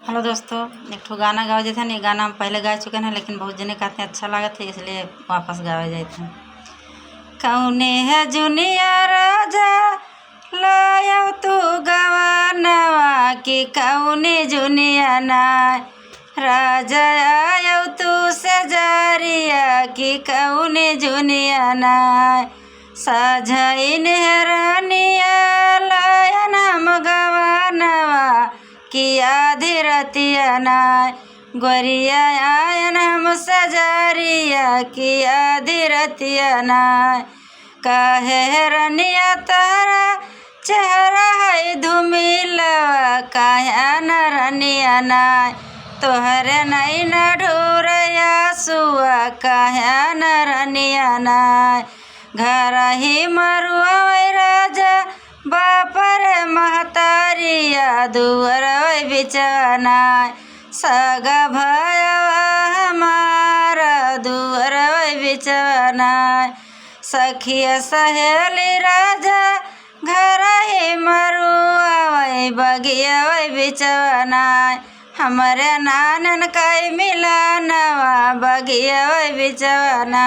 Hello दोस्तों, एक ठो गाना गावे जाते हैं। ये गाना हम पहले गा चुके हैं, लेकिन बहुत जने कहते हैं अच्छा लगा था, इसलिए वापस गावे जाते हैं। कौने है जुनिया राजा लायो तू गवानवा की कौने जुनिया ना राजा आयो तू से जारिया की कौने जुनिया ना सजाइन है रानिया लायन हम गवानवा की आधी रतिया ना गोरिया आयन हम सजारिया की आधी रतिया ना काहे रनिया तारा चेहरा है धुमिलवा काहे न रनिया ना तोहरे नहीं न ढूरया सुआ काहे न रनिया ना घर ही मरुआ राजा बापर महतारिया दुअर बिचना सगा भयवा हमारा दुअर बिचना सखिया सहेली राजा घर ही मरुआ बगिया बिचना हमरे नानन कई मिलनवा बगिया बिचना।